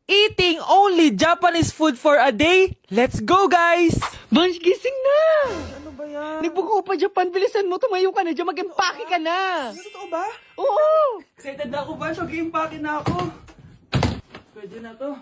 Eating only Japanese food for a day? Let's go, guys! Vansh, gising na! Ano ba yan? Nagbuko pa Japan, bilisan mo, tumayo ka na dyan, mag-empake ka na! Totoo ba? Oo! Excited na ako, Vansh. Mag-iimpake na ako. Pwede na to.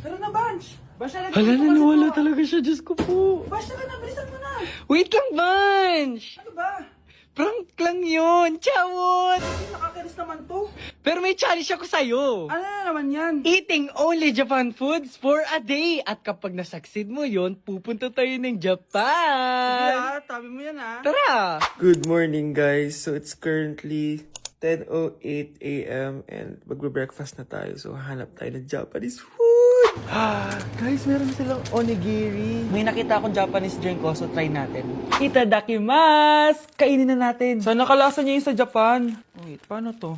Tara na, Vansh. Vansh, Hala, naniwala talaga siya, Diyos ko po. Vansh, tara na. Bilisan mo na. Wait lang, Vansh! Ano ba? Prank lang yun, chawot! Nakakainis naman to. Pero may challenge ako sa'yo. Ano na naman yan? Eating only Japan foods for a day. At kapag nasucceed mo yon, pupunta tayo ng Japan. Yeah, tabi mo yan, ha? Tara! Good morning, guys. So it's currently 10:08 a.m. and magbe-breakfast na tayo. So hanap tayo ng Japanese food. Guys, meron silang onigiri. May nakita akong Japanese drink ko, so try natin. Itadakimasu! Kainin na natin. Sana kalasa niya yung sa Japan. Wait, paano to?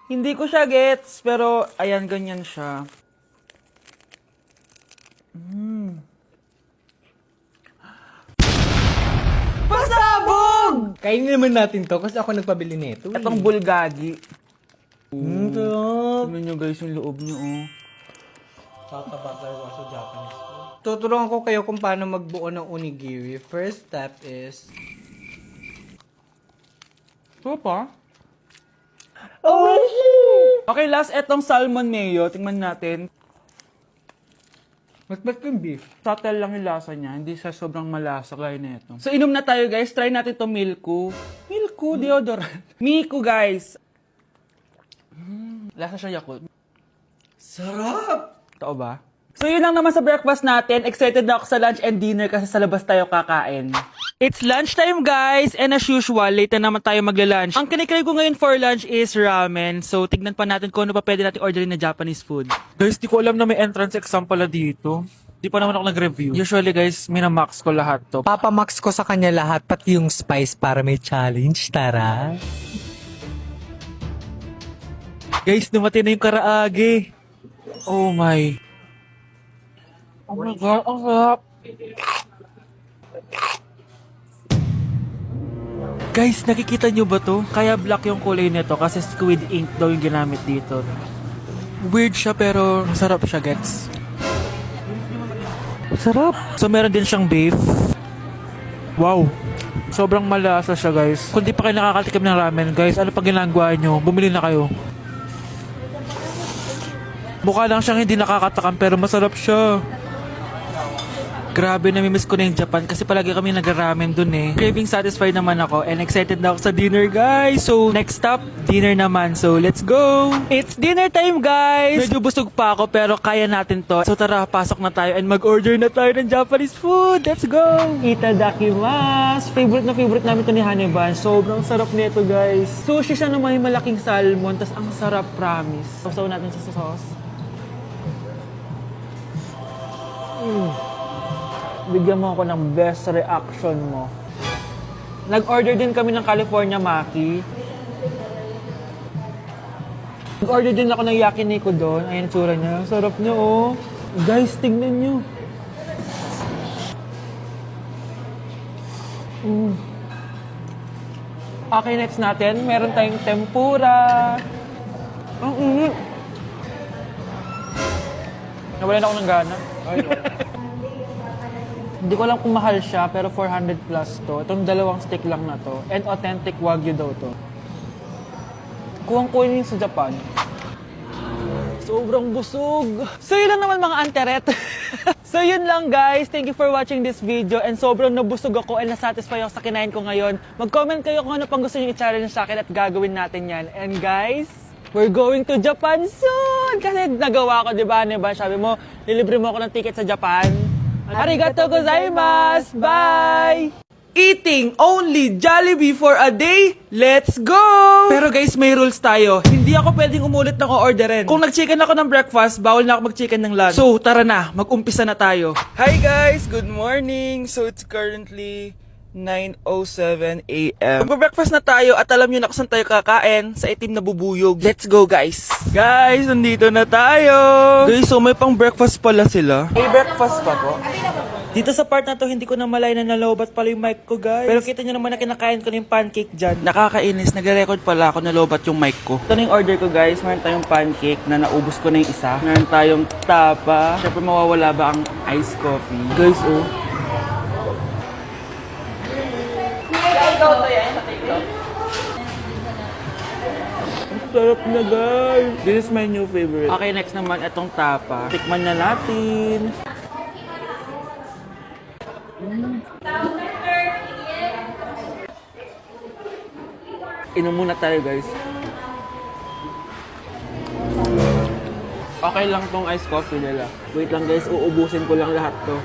Hindi ko siya gets, pero ayan, ganyan siya. Pasabog! Kainin naman natin to kasi ako nagpabili nito. Itong bulgagi. Sarap. Tignan nyo guys yung loob nyo, oh. Tuturuan ko kayo kung paano magbuo ng onigiri. First step is... Ito pa? Oh, Okay, last etong salmon mayo. Tingnan natin. mas ba't yung beef? Subtle lang yung lasa niya. Hindi siya sobrang malasa gaya na ito. So, inom na tayo, guys. Try natin to Milku. Milku, deodorant. Miku, guys. Lasa siya Yakult. Sarap! Totoo ba? So, yun lang naman sa breakfast natin. Excited na ako sa lunch and dinner kasi sa labas tayo kakain. It's lunchtime, guys. And as usual, late na naman tayo magla-lunch. Ang kinikrave ko ngayon for lunch is ramen. So, tignan pa natin kung ano pa pwede natin orderin na Japanese food. Guys, di ko alam na may entrance exam pala dito. Di pa naman ako nag-review. Usually, guys, minamax ko lahat to. Papamax ko sa kanya lahat, pati yung spice para may challenge, tara. Guys, dumating na yung karaage. Oh my. Oh my God, ang sarap. Guys, nakikita nyo ba to? Kaya black yung kulay nito kasi squid ink daw yung ginamit dito. Weird siya pero masarap siya, gets. Sarap. So meron din siyang beef. Wow. Sobrang malasa siya, guys. Kung di pa kayo nakakatikim ng ramen, guys, ano pa ginagawa nyo? Bumili na kayo. Mukha lang siyang hindi nakakatakam pero masarap siya. Grabe, namimiss ko na yung Japan kasi palagi kami nag-ramen dun eh. Craving satisfied naman ako and excited na ako sa dinner, guys. So, next stop, dinner naman. So, let's go! It's dinner time, guys! Medyo busog pa ako pero kaya natin to. So, tara, pasok na tayo and mag-order na tayo ng Japanese food. Let's go! Itadakimasu! Favorite namin to ni Haniban. Sobrang sarap nito, guys. Sushi siya na may malaking salmon. Tas ang sarap, promise. Sausaw natin sa sauce. Bigyan mo ako ng best reaction mo. Nag-order din kami ng California Maki. Nag-order din ako ng yakiniku doon. Ayan tsura niya. Sarap niya, oh. Guys, tignan niyo. Okay, next natin. Meron tayong tempura. Ang init. Nawalan ako ng gana. Hindi ko alam kung mahal siya, pero 400 plus to. Itong dalawang stick lang na to. And authentic Wagyu daw to. Kuwang yun sa Japan. Sobrang busog. So yun lang naman mga anteret. So yun lang, guys. Thank you for watching this video. And sobrang nabusog ako and nasatisfy ako sa kinain ko ngayon. Mag-comment kayo kung ano pang gusto nyo i-challenge sa akin at gagawin natin yan. And guys, we're going to Japan soon! Kasi nagawa ko, di ba? Sabi mo, nilibre mo ako ng ticket sa Japan. Arigatou gozaimasu! Bye! Eating only Jollibee for a day? Let's go! Pero guys, may rules tayo. Hindi ako pwedeng umulit ng o-orderin. Kung nag-chicken ako ng breakfast, bawal na ako mag-chicken ng lunch. So, tara na. Mag-umpisa na tayo. Hi guys! Good morning! So, it's currently 9:07 a.m. Mag-breakfast na tayo at alam nyo na kung saan tayo kakain sa itim na bubuyog. Let's go, guys! Guys, nandito na tayo! Guys, so may pang breakfast pala sila. May breakfast pa po? Dito sa part na to, hindi ko na malay na nalobat pala yung mic ko, guys. Pero kita nyo naman na kinakain ko na yung pancake dyan. Nakakainis, nagre-record pala ako nalobat yung mic ko. Ito na yung order ko, guys. Meron tayong pancake na naubos ko na yung isa. Meron tayong tapa. Siyempre mawawala ba ang iced coffee? Guys, oh. Sarap na, guys. This is my new favorite. Okay, next naman, itong tapa. Tikman na natin. Inom muna tayo, guys. Okay lang tong iced coffee nila. Wait lang, guys. Uubusin ko lang lahat to.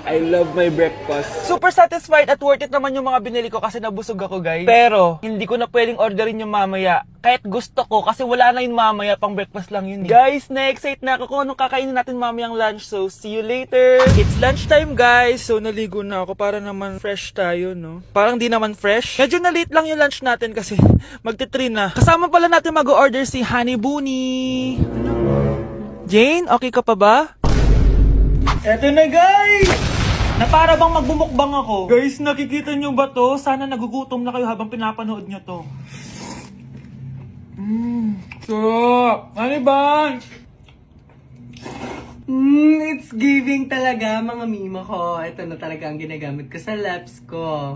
I love my breakfast. Super satisfied at worth it naman yung mga binili ko kasi nabusog ako, guys. Pero, hindi ko na pwedeng orderin yung mamaya. Kahit gusto ko kasi wala na yung mamaya, pang breakfast lang yun. Guys, na-excite na ako kung anong kakainin natin mamayang lunch. So, see you later. It's lunchtime, guys. So, naligo na ako para naman fresh tayo, no? Parang di naman fresh. Medyo na-late lang yung lunch natin kasi magti-3 na. Kasama pala natin mag-order si Honey Bunny. Jane, okay ka pa ba? Eto na, guys! Na para bang magbumukbang ako. Guys, nakikita nyo ba to? Sana nagugutom na kayo habang pinapanood nyo to. Sarap! Ano ba? It's giving talaga, mga mima ko. Ito na talaga ang ginagamit ko sa laps ko.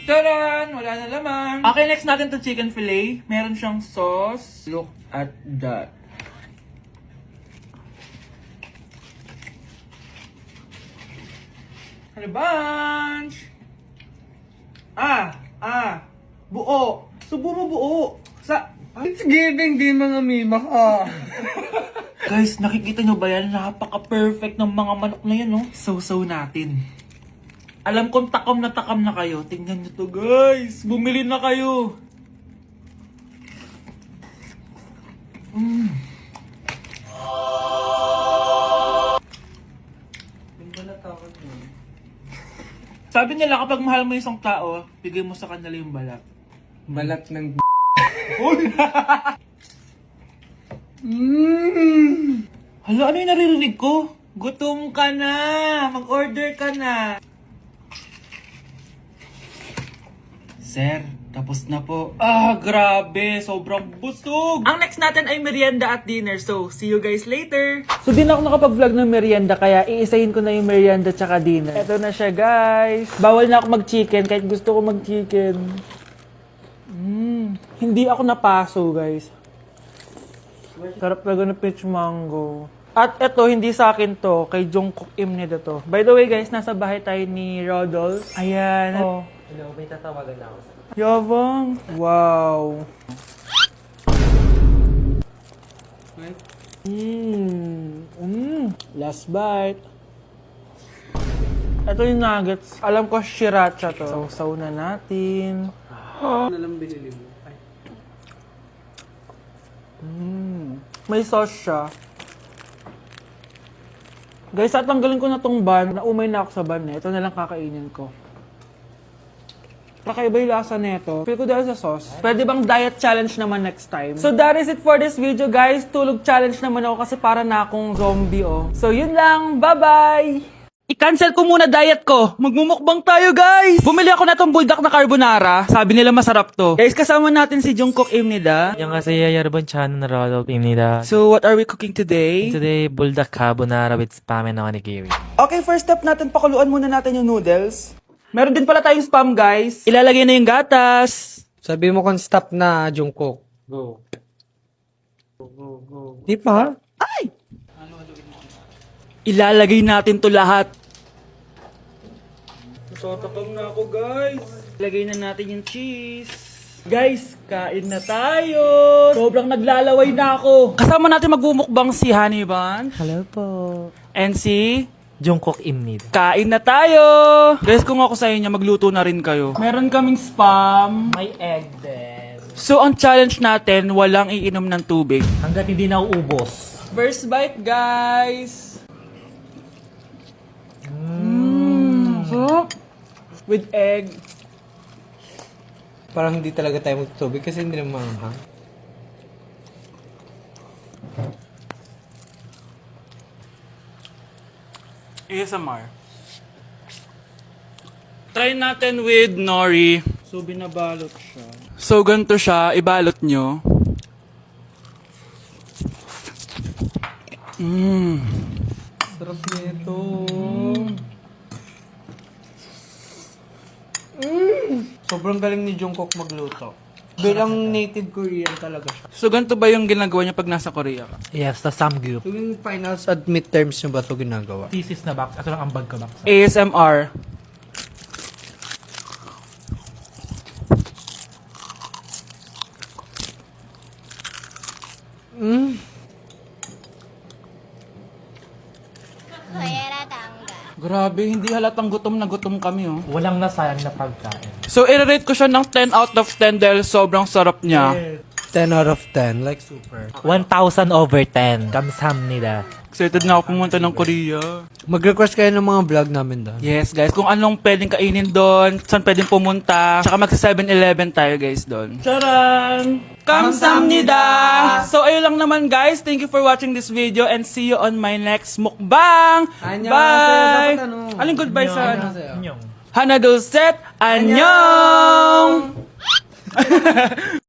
Taran! Wala na laman. Okay, next natin to chicken fillet. Meron siyang sauce. Look at that. Ano bunch? Buo. Subo mo buo. It's giving din, mga mima ko. Guys, nakikita nyo ba yan? Napaka-perfect ng mga manok na yan, no? So natin. Alam kong takam na kayo. Tingnan nyo to, guys. Bumili na kayo. Sabi nila kapag mahal mo yung isang tao, bigay mo sa kanila yung balat. Balat ng Hala, ano yung naririnig ko? Gutom ka na! Mag-order ka na! Sir, tapos na po. Grabe! Sobrang busog! Ang next natin ay merienda at dinner. So, see you guys later! So, di na ako nakapag-vlog ng merienda, kaya iisahin ko na yung merienda tsaka dinner. Eto na siya, guys! Bawal na ako mag-chicken, kahit gusto ko mag-chicken. Hindi ako napaso, guys. Sarap talaga ng peach mango. At eto, hindi sa akin to. Kay Jungkook Imnida to. By the way, guys, nasa bahay tayo ni Rodolph. Ayan. Oh. Hello, may tatawagan na ako. Yabang. Wow. Last bite. Ito yung nuggets. Alam ko, sriracha to. Sausaw na natin. Ano lang binili mo? May sauce siya. Guys, tatanggalin ko na tong bun. Naumay na ako sa bun eh. Ito na lang kakainin ko. Kakaiba yung lasa nito. Feel ko dahil sa sauce. Pwede bang diet challenge naman next time? So that is it for this video, guys. Tulog challenge naman ako kasi para na akong zombie, oh. So yun lang. Bye-bye! I-cancel ko muna diet ko. Magmumukbang tayo, guys! Bumili ako na tong buldak na carbonara. Sabi nila masarap to. Guys, kasama natin si Jungkook Imnida. 안녕하세요 여러분 저는 로돌프입니다. So what are we cooking today? Today buldak carbonara with spam and onigiri. Okay, first step natin, pakuluan muna natin yung noodles. Meron din pala tayong spam, guys. Ilalagay na yung gatas. Sabi mo kung stop na, Jungkook. Go. Di pa? Ilalagay natin to lahat. Tatakam na ako, guys. Ilagay na natin yung cheese. Guys, kain na tayo. Sobrang naglalaway na ako. Kasama natin magmumukbang si Honey Bun. Hello po. And si Jungkook입니다. kain na tayo. Guys, kung ako sa inyo, magluto na rin kayo. Meron kaming spam. May egg din. So, ang challenge natin, walang iinom ng tubig. Hanggat hindi na uubos. First bite, guys. Sarap. With egg. Parang hindi talaga tayo magtutubig kasi hindi naman maanghang. ASMR. Try natin with nori. So, binabalot siya. So, ganito siya. Ibalot nyo. Sarap nito. Sobrang galing ni Jungkook magluto. Bilang native Korean talaga siya. So, ganito ba yung ginagawa niya pag nasa Korea ka? Yes, the samgyup. Tuwing finals at midterms nyo ba ito ginagawa? Thesis na box. Ito lang ang bag ko box. ASMR. Grabe, hindi halatang gutom na gutom kami, oh. Walang nasayang na pagkain. So, i-rate ko siya ng 10 out of 10 dahil sobrang sarap niya. 10 out of 10, like super. 1,000 over 10. Kamsamnida. Excited na ako pumunta ng Korea. Mag-request kayo ng mga vlog namin doon. Yes, guys, kung anong pwedeng kainin doon, saan pwedeng pumunta, tsaka magsa 7-Eleven tayo, guys, doon. Charan! Kamsamnida! So, ayun lang naman, guys. Thank you for watching this video and see you on my next mukbang! Annyeonghaseyo. Bye! Dapat ano? Aling goodbye sa ano? Inyong. Hana Dulcet! Annyeong!